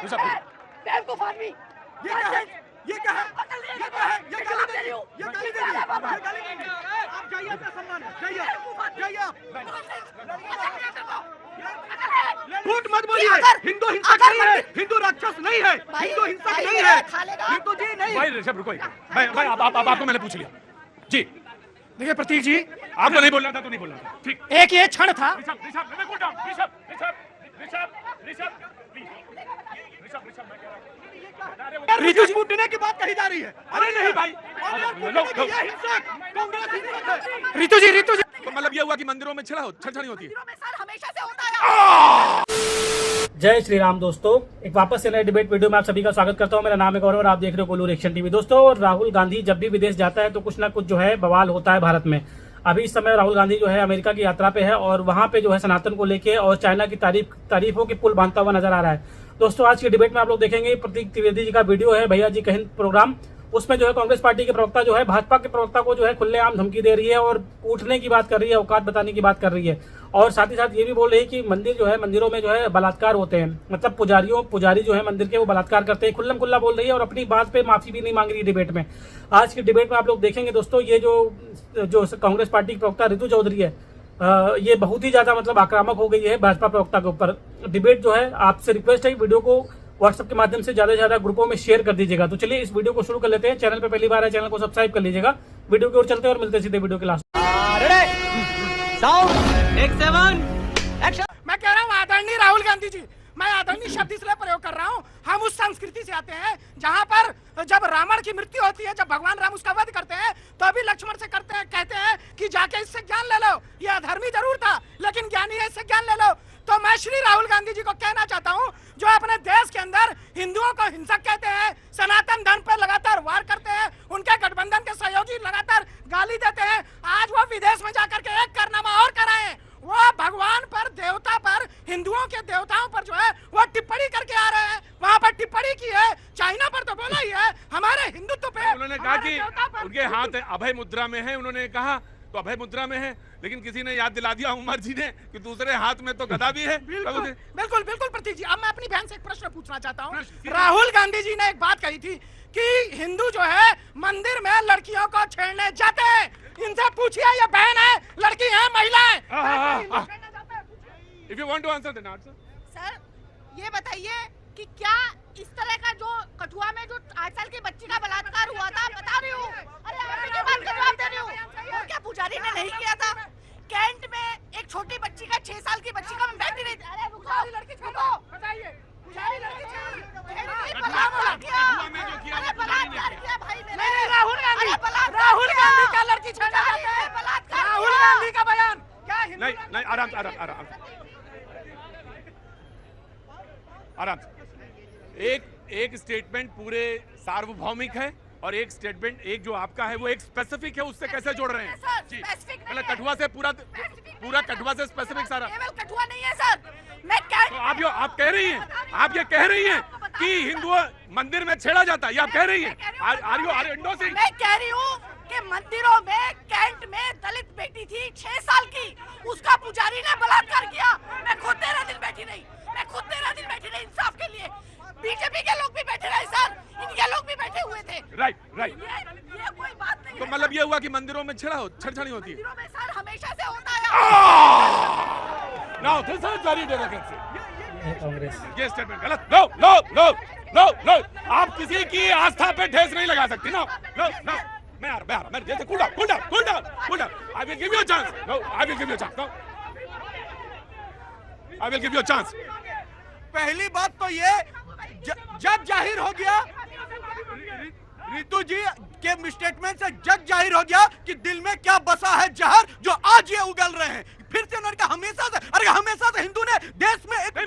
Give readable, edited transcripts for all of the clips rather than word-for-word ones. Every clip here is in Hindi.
बेवकूफ आदमी। ये क्या है? ये क्या है? ये क्या है? ये गाली दे रही हो? ये गाली दे रही हो? ये गाली दे रही हो? आप जाइए, अपना सम्मान है, जाइए, जाइए आप। झूठ मत बोलिए। हिंदू हिंसक नहीं है, हिंदू राक्षस नहीं है, हिंदू हिंसक नहीं है, हिंदू जी नहीं। भाई ऋषभ रुको, भाई आपको मैंने पूछ लिया जी। देखिए प्रतीक जी, आपको नहीं बोलना था तो नहीं बोलना था, ठीक। एक ये क्षण था। रितु कूटने की बात कही जा रही है। अरे नहीं भाई, रितु जी तो मतलब ये हुआ कि मंदिरों में छेड़छाड़ी होती है। हमेशा से होता है। जय श्री राम दोस्तों, एक वापस से नए डिबेट वीडियो में आप सभी का स्वागत करता हूं। मेरा नाम है गौरव और आप देख रहे हो कोलू रिएक्शन टीवी। दोस्तों, राहुल गांधी जब भी विदेश जाता है तो कुछ ना कुछ जो है बवाल होता है भारत में। अभी इस समय राहुल गांधी जो है अमेरिका की यात्रा पे है और वहां पे जो है सनातन को लेके और चाइना की तारीफों की पुल बांधता हुआ नजर आ रहा है। दोस्तों, आज की डिबेट में आप लोग देखेंगे प्रतीक त्रिवेदी जी का वीडियो है, भैया जी कहिंद प्रोग्राम। उसमें जो है कांग्रेस पार्टी के प्रवक्ता जो है भाजपा के प्रवक्ता को जो है खुलेआम धमकी दे रही है और उठने की बात कर रही है, औकात बताने की बात कर रही है। और साथ ही साथ ये भी बोल रही है कि मंदिर जो है, मंदिरों में जो है बलात्कार होते हैं, मतलब पुजारी जो है मंदिर के वो बलात्कार करते हैं। खुल्लम खुल्ला बोल रही है और अपनी बात पे माफी भी नहीं मांग रही है डिबेट में। आज की डिबेट में आप लोग देखेंगे दोस्तों, ये जो कांग्रेस पार्टी की प्रवक्ता रितु चौधरी है, ये बहुत ही ज्यादा मतलब आक्रामक हो गई है भाजपा प्रवक्ता के ऊपर। डिबेट जो है, आपसे रिक्वेस्ट है वीडियो को व्हाट्सएप के माध्यम से ज्यादा से ज्यादा ग्रुपों में शेयर कर दीजिएगा। तो चलिए इस वीडियो को शुरू कर लेते हैं। चैनल पे पहली बार है, चैनल को सब्सक्राइब कर लीजिएगा। वीडियो की ओर चलते हैं और मिलते हैं सीधे वीडियो के लास्ट। मैं कह रहा हूँ आदरणीय राहुल गांधी जी, मैं आदरणीय शब्द इसलिए प्रयोग कर रहा हूँ, हम उस संस्कृति से आते हैं जहाँ पर जब रावण की मृत्यु होती है, जब भगवान राम उसका वध करते हैं तो अभी लक्ष्मण से कहते हैं कि जाके इससे ज्ञान ले लो। ये अधर्मी जरूर था लेकिन ज्ञानी है, इससे ज्ञान ले लो। तो मैं श्री राहुल गांधी जी को कहना चाहता हूँ, जो अपने देश के अंदर हिंदुओं को हिंसक कहते हैं, सनातन धर्म पर लगातार वार करते हैं, उनके गठबंधन के सहयोगी लगातार गाली देते हैं, आज वो विदेश में जाकर के एक कारनामा और कराएं। वो भगवान पर, देवता पर, हिंदुओं के देवताओं पर जो है वो टिप्पणी करके आ रहे हैं। वहाँ पर टिप्पणी की है, चाइना पर तो बोला ही है, हमारे हिंदुत्व पे उन्होंने कहा कि उनके हाथ अभय मुद्रा में है। उन्होंने कहा तो अभय मुद्रा में है, लेकिन किसी ने याद दिला दिया उमर जी ने कि दूसरे हाथ में तो गदा भी है। बिल्कुल बिल्कुल प्रतीक जी, अब मैं अपनी बहन से एक प्रश्न पूछना चाहता हूँ। राहुल गांधी जी ने एक बात कही थी कि हिंदू जो है मंदिर में लड़कियों को छेड़ने जाते हैं। इनसे पूछिए, ये बहन है, लड़की है, महिला है। If you want to answer, then answer. Sir, ये बताइए कि क्या इस तरह का जो कठुआ में जो 8 साल की बच्ची का बलात्कार हुआ था, बता रही हूँ, अरे आपकी बात का जवाब दे रही हूँ, और क्या पुजारी ने नहीं किया था? कैंट में एक छोटी बच्ची का, 6 साल की बच्ची का, मैं बैठ रही थी, अरे लड़की छोड़ो, बताइए, राहुल गांधी का लड़की छेड़ा जाते हैं, राहुल गांधी का बयान क्या? नहीं, आराम से। एक स्टेटमेंट पूरे सार्वभौमिक है और एक स्टेटमेंट, एक जो आपका है वो एक स्पेसिफिक है, उससे कैसे जोड़ रहे हैं जी? मतलब कठुआ से पूरा कठुआ से स्पेसिफिक सारा कठुआ नहीं है सर। मैं तो आप कह रही हैं, आप ये कह रही हैं कि हिंदू मंदिर में छेड़ा जाता है, ये आप कह रही हैं? मैं कह रही हूँ कि मंदिरों में, कैंट में दलित बेटी थी 6 साल की, उसका पुजारी ने बलात्कार किया। मैं खुद 13 दिन बैठी रही इंसाफ के लिए। बीजेपी के लोग भी बैठे रहे सर, इनके लोग भी बैठे हुए थे। राइट। ये कोई बात नहीं तो मतलब ये हुआ कि मंदिरों में छेड़छाड़ी होती है। मंदिरों में सर हमेशा से होता है। Now this is very derogatory. Congress ये स्टेटमेंट गलत। नो, आप किसी की आस्था पे ठेस नहीं लगा सकती। नो, मैं आ रहा, मैं जैसे cool down. I will give you a chance. No, I will give you a chance. No, I will give you a chance. पहली बात तो ये, जग जाहिर हो गया, रितु जी के स्टेटमेंट से जग जाहिर हो गया कि दिल में क्या बसा है जहर, जो आज ये उगल रहे हैं। फिर से उन्होंने कहा हमेशा से हिंदू ने देश में एक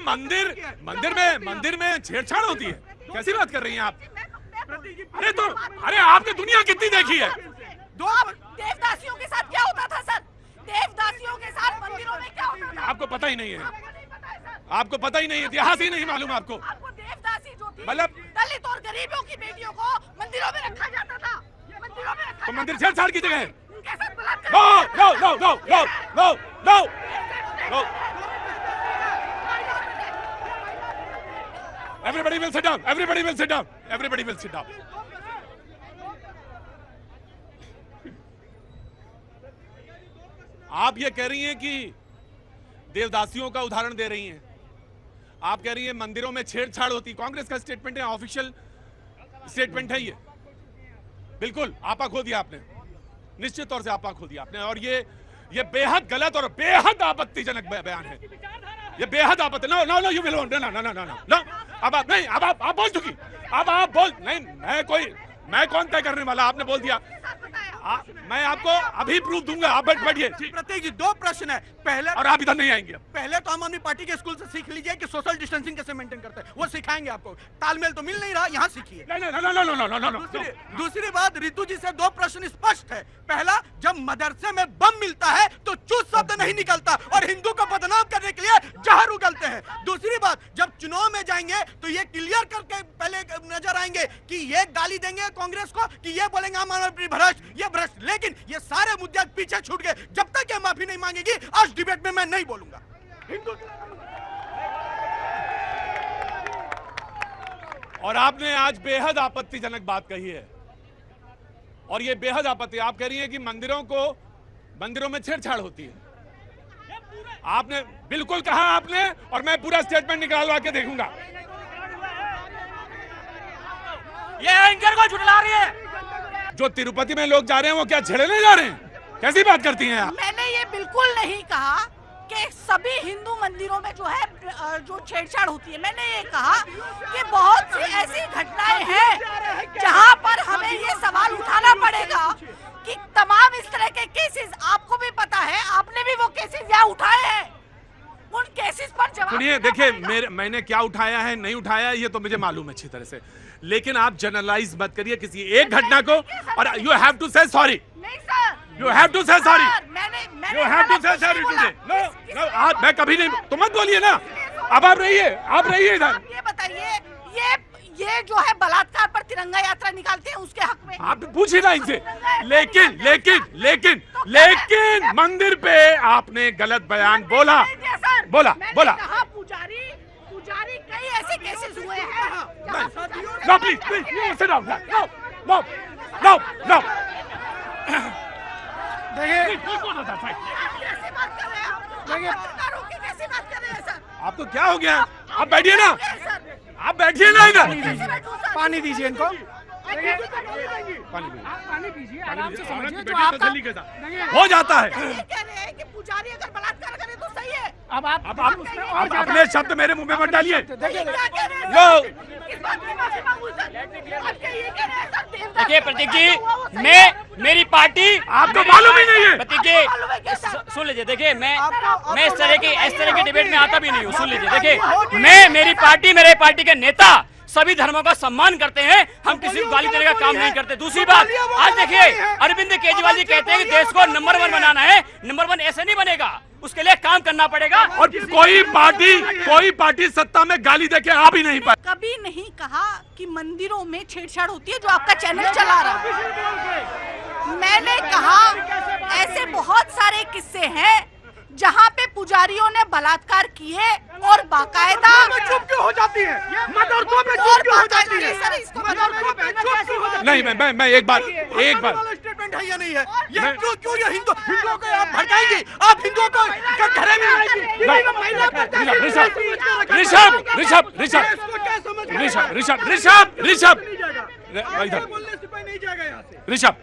मंदिर में छेड़छाड़ होती है। कैसी बात कर रही हैं आप? अरे आपने दुनिया कितनी देखी है? देवदासियों के साथ क्या होता था सर? देवदासियों के साथ मंदिरों में क्या होता था? आपको पता ही नहीं है, आपको पता ही नहीं है, इतिहास ही नहीं मालूम आपको। देवदासी जो थी, मतलब दलित और गरीबों की बेटियों को मंदिरों में रखा जाता था। तो मंदिर छेड़छाड़ की जगह है? उनके साथ बलात्कार। No. Everybody will sit down. Everybody will sit down. Everybody will sit down. आप ये कह रही हैं कि देवदासियों का उदाहरण दे रही हैं। आप कह रही हैं मंदिरों में छेड़छाड़ होती। कांग्रेस का स्टेटमेंट है, ऑफिशियल स्टेटमेंट है ये। बिल्कुल आपा खो दिया आपने, निश्चित तौर से आपा खो दिया आपने। और ये बेहद गलत और बेहद आपत्तिजनक बयान है। ये बेहद आपत्ति। No no no you will no no no no no. अब आप नहीं, अब आप बोल चुकी। अब आप बोल नहीं, मैं कौन तय करने वाला? आपने बोल दिया। मैं आपको अभी प्रूफ दूंगा। आप बैठिए। प्रतीक जी, दो प्रश्न है। पहले, और आप इधर नहीं आएंगे। पहले तो आम आदमी पार्टी के स्कूल से सीख लीजिए कि सोशल डिस्टेंसिंग कैसे मेंटेन करते हैं, वो सिखाएंगे आपको। तालमेल तो मिल नहीं रहा, यहाँ सीखिए। दूसरी बात, रितु जी से दो प्रश्न स्पष्ट है। पहला, जब मदरसे में बम मिलता है तो चूत शब्द नहीं निकलता और हिंदू को बदनाम करने के लिए जहर उगलते हैं। दूसरी बात, जब चुनाव में जाएंगे तो ये क्लियर करके पहले नजर आएंगे कि ये गाली देंगे कांग्रेस को, कि ये बोलेंगे आम आदमी भ्रष्ट, ये भ्रष्ट। लेकिन ये सारे मुद्दे पीछे छूट गए। जब तक ये माफी नहीं मांगेगी, आज डिबेट में मैं नहीं बोलूंगा। और आपने आज बेहद आपत्तिजनक बात कही है, और ये बेहद आपत्ति। आप कह रही हैं कि मंदिरों में छेड़छाड़ होती है। आपने बिल्कुल कहा आपने, और मैं पूरा स्टेटमेंट निकालवा के देखूंगा। ये एंकर को झुठला रही है। जो तिरुपति में लोग जा रहे हैं वो क्या छेड़ने जा रहे हैं? कैसी बात करती हैं आप? मैंने ये बिल्कुल नहीं कहा कि सभी हिंदू मंदिरों में जो है जो छेड़छाड़ होती है। मैंने ये कहा कि बहुत सी ऐसी घटनाएं हैं जहां पर हमें ये सवाल उठाना पड़ेगा कि तमाम इस तरह के केसेस, आपको भी पता है, आपने भी वो केसेस यहाँ उठाए हैं, उन केसेस पर जवाब। सुनिए, देखिए, मैंने क्या उठाया है नहीं उठाया है ये तो मुझे मालूम है अच्छी तरह से, लेकिन आप जनरलाइज मत करिए किसी एक घटना को। और यू हैव टू से सॉरी। नहीं सर, यू हैव टू से सॉरी। मैंने यू हैव टू से सॉरी टुडे। नो, आज मैं कभी नहीं, तुम मत बोलिए ना। अब आप रहिए इधर। ये बताइए, ये जो है बलात्कार पर तिरंगा यात्रा निकालते हैं, उसके हक में आप पूछिए ना इनसे। लेकिन मंदिर पे आपने गलत बयान बोला। पुजारी कई ऐसे केसेस हुए हैं। No please sit down. No देखिए, कैसे बात कर रहे हैं आप? पत्रकारों की कैसी बात कर रहे हैं सर? आप तो क्या हो गया? आप बैठिए ना, सर, आप बैठिए ना इधर। कैसे बैठूं सर? पानी दीजिए इनको। पानी पीजिए, आराम से समझिए। जो बेटी आपका तसल्ली के साथ हो जाता है। ये कह रहे हैं कि पुजारी अगर बलात्कार करे तो सही है। अब आप आप अपने शब्द मेरे मुंह में मत डालिए। देखिए क्या कह रहे हैं लो। सर? इस बात की माफी मांगू सर। आप क्या ये कह रहे हैं सर? देवदास देखिए प्रतीक जी, जो हुआ वो सही है। मेरी पार्टी, आपको मालूम ही नहीं है। प्रतीक जी सुन लीजिए। देखिए, मैं इस तरह के डिबेट में आता भी नहीं हूँ। सुन लीजिए, देखिए, मेरी पार्टी, मेरे पार्टी के नेता सभी धर्मों का सम्मान करते हैं। हम किसी को गाली देने का काम नहीं करते। दूसरी बात, आज देखिए, अरविंद केजरीवाल जी कहते हैं कि देश को नंबर 1 बनाना है। नंबर 1 ऐसे नहीं बनेगा, उसके लिए काम करना पड़ेगा। और कोई पार्टी सत्ता में गाली देके आ भी नहीं पाए। कभी नहीं कहा कि मंदिरों में छेड़छाड़ होती है, जो आपका चैनल चला रहा है। मैंने कहा ऐसे बहुत सारे किस्से हैं जहां पे पुजारियों ने बलात्कार किए और बाकायदा चुप क्यों हो जाती है? मदरसों में चुप क्यों हो जाती है? सर, इसको मदरसों में चुप क्यों हो जाती है? नहीं, मैं एक बार स्टेटमेंट है या नहीं है? ये क्यों ये हिंदुओं को आप भड़काएंगे? आप हिंदुओं को घरे में लाएंगे?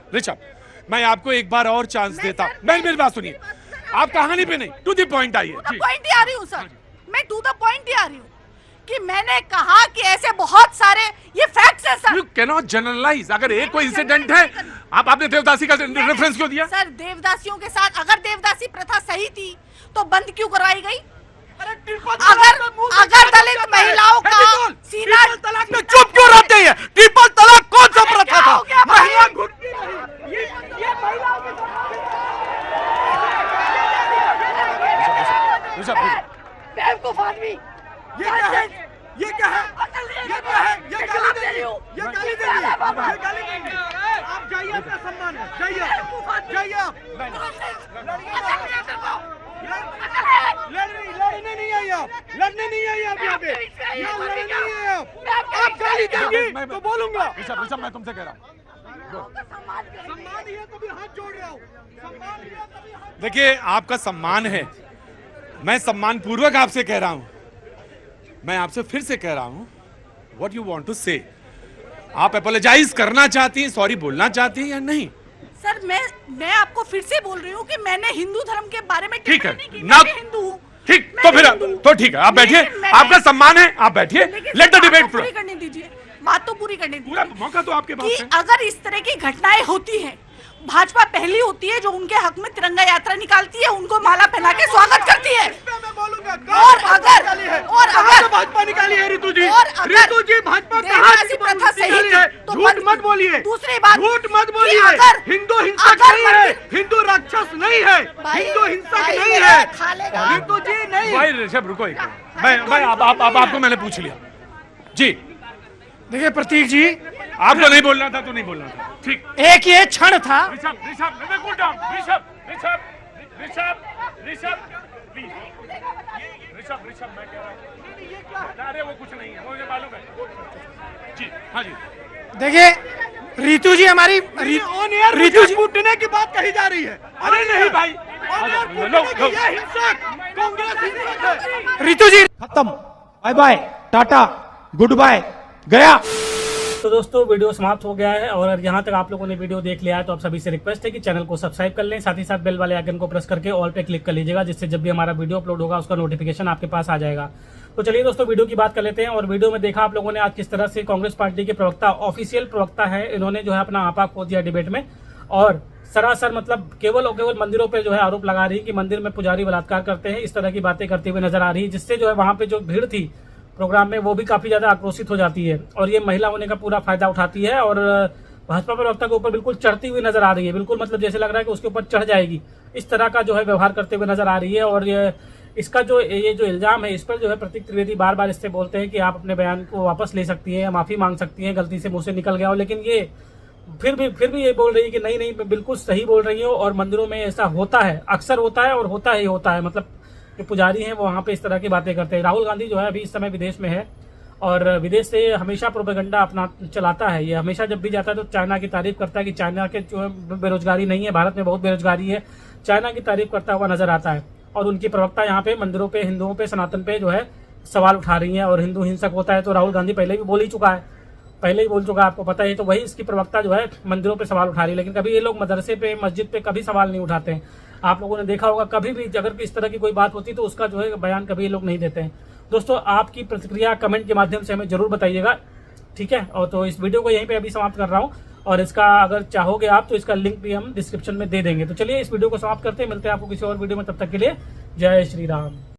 ऋषभ, मैं आपको एक बार और चांस देता। मेरी बात सुनिए, आप कहानी पे नहीं, टू द पॉइंट आइए। पॉइंट ही आ रही हूँ सर, मैं टू द पॉइंट ही आ रही हूँ कि मैंने कहा कि ऐसे बहुत सारे ये फैक्ट्स हैं सर। You cannot generalise. अगर एक कोई इंसिडेंट है, आपने देवदासी का रेफरेंस क्यों दिया? सर, देवदासियों के साथ अगर देवदासी प्रथा सही थी तो बंद क्यों करवाई गई? अगर दलित महिलाओं का सीना तलाक में चुप क्यों रहते हैं? ट्रिपल तलाक कौन सा प्रथा था? महिला बेवकूफ आदमी, ये क्या है? ये क्या है? ये क्या है? ये गाली देंगे। ये गाली देंगे। आप जाइए, अपना सम्मान है। जाइए आप। लड़ने नहीं आई आप। यहाँ पे लड़ने नहीं आई आप। तो बोलूंगा। ऋषभ मैं तुमसे कह रहा हूँ, सम्मान है तभी हाथ जोड़ रहा हूँ, सम्मान है तभी हाथ। देखिए आपका सम्मान है, मैं सम्मान पूर्वक आपसे कह रहा हूं। मैं आपसे फिर से कह रहा हूं, व्हाट यू वांट टू से, आप अपोलोजाइज करना चाहती हैं, सॉरी बोलना चाहती हैं या नहीं? सर मैं आपको फिर से बोल रही हूँ कि मैंने हिंदू धर्म के बारे में ठीक है टिप्पणी की, ना, मैं हिंदू हूँ। ठीक मैं तो फिर हिंदू हूँ। तो ठीक है, आप बैठिए, आपका सम्मान है, आप बैठिए, लेकिन लेट द बात डिबेट तो फ्लो। पूरी करने दीजिए, बात तो पूरी करने पूरा दीजिए मौका तो आपके पास कि है। अगर इस तरह की घटनाएं होती हैं, भाजपा पहली होती है जो उनके हक में तिरंगा यात्रा निकालती है, उनको माला पहना के स्वागत करती है। मैं बोलूंगा, और अगर भाजपा निकाली है ऋतु जी, ऋतु जी भाजपा कहाँ देवदासी प्रथा सही निकाली है? तो झूठ मत बोलिए, दूसरी बात, झूठ मत कि बोलिए। अगर- हिंदू हिंसक अगर नहीं है, मंदिर- हिंदू राक्षस नहीं है, भाई- हिंदू हिंसक भाई नहीं मेरा है, खा लेगा। ऋतु जी नहीं। भाई ऋषभ रुको एक मिनट। मैं आपको मैंने पूछ लिया जी। देखिए प्रतीक जी, आपको नहीं बोलना था तो नहीं बोलना था, ठीक। एक ये क्षण था, Rishabh cool down, Rishabh please, Rishabh मैं कह रहा हूँ, अरे वो कुछ नहीं है, मुझे मालूम है जी। हाँ जी, देखिए ऋतु जी हमारी ऋतु जी कूटने की बात कही जा रही है। अरे नहीं भाई, ऋतु जी खत्म, bye bye, tata, goodbye, गया। तो दोस्तों वीडियो समाप्त हो गया है, और यहाँ तक आप लोगों ने वीडियो देख लिया है तो आप सभी से रिक्वेस्ट है कि चैनल को सब्सक्राइब कर लें, साथ ही साथ बेल वाले आइकन को प्रेस करके ऑल पे क्लिक कर लीजिएगा, जिससे जब भी हमारा वीडियो अपलोड होगा उसका नोटिफिकेशन आपके पास आ जाएगा। तो चलिए दोस्तों वीडियो की बात कर लेते हैं। और वीडियो में देखा आप लोगों ने आज किस तरह से कांग्रेस पार्टी के प्रवक्ता, ऑफिशियल प्रवक्ता है, इन्होंने जो है अपना आपा खो दिया डिबेट में, और सरासर मतलब केवल और केवल मंदिरों पे जो है आरोप लगा रही है कि मंदिर में पुजारी बलात्कार करते हैं, इस तरह की बातें करते हुए नजर आ रही है, जिससे जो है वहां पे जो भीड़ थी प्रोग्राम में वो भी काफी ज्यादा आक्रोशित हो जाती है, और ये महिला होने का पूरा फायदा उठाती है और भाजपा प्रवक्ता के ऊपर बिल्कुल चढ़ती हुई नजर आ रही है, बिल्कुल मतलब जैसे लग रहा है कि उसके ऊपर चढ़ जाएगी, इस तरह का जो है व्यवहार करते हुए नजर आ रही है। और इसका जो ये जो इल्जाम है, इस पर जो है प्रतीक त्रिवेदी बार बार इससे बोलते हैं कि आप अपने बयान को वापस ले सकती हैं, माफी मांग सकती हैं, गलती से मुंह से निकल गया हो, लेकिन ये फिर भी ये बोल रही है कि नहीं मैं बिल्कुल सही बोल रही हूँ, और मंदिरों में ऐसा होता है, अक्सर होता है और होता ही होता है, मतलब जो पुजारी हैं वो वहाँ पे इस तरह की बातें करते हैं। राहुल गांधी जो है अभी इस समय विदेश में है, और विदेश से हमेशा प्रोपेगेंडा अपना चलाता है, ये हमेशा जब भी जाता है तो चाइना की तारीफ करता है कि चाइना के जो है बेरोजगारी नहीं है, भारत में बहुत बेरोजगारी है, चाइना की तारीफ करता हुआ नजर आता है। और उनकी प्रवक्ता यहाँ पे मंदिरों पे, हिंदुओं पे, सनातन पे जो है सवाल उठा रही है, और हिंदू हिंसक होता है तो राहुल गांधी पहले भी बोल ही चुका है, आपको पता है। तो वही इसकी प्रवक्ता जो है मंदिरों पे सवाल उठा रही है, लेकिन कभी ये लोग मदरसे पे, मस्जिद पे कभी सवाल नहीं उठाते हैं। आप लोगों ने देखा होगा, कभी भी अगर इस तरह की कोई बात होती तो उसका जो है बयान कभी ये लोग नहीं देते हैं। दोस्तों आपकी प्रतिक्रिया कमेंट के माध्यम से हमें जरूर बताइएगा, ठीक है। और तो इस वीडियो को यहीं पे अभी समाप्त कर रहा हूँ, और इसका अगर चाहोगे आप तो इसका लिंक भी हम डिस्क्रिप्शन में दे देंगे। तो चलिए इस वीडियो को समाप्त करते हैं, मिलते हैं आपको किसी और वीडियो में, तब तक के लिए जय श्री राम।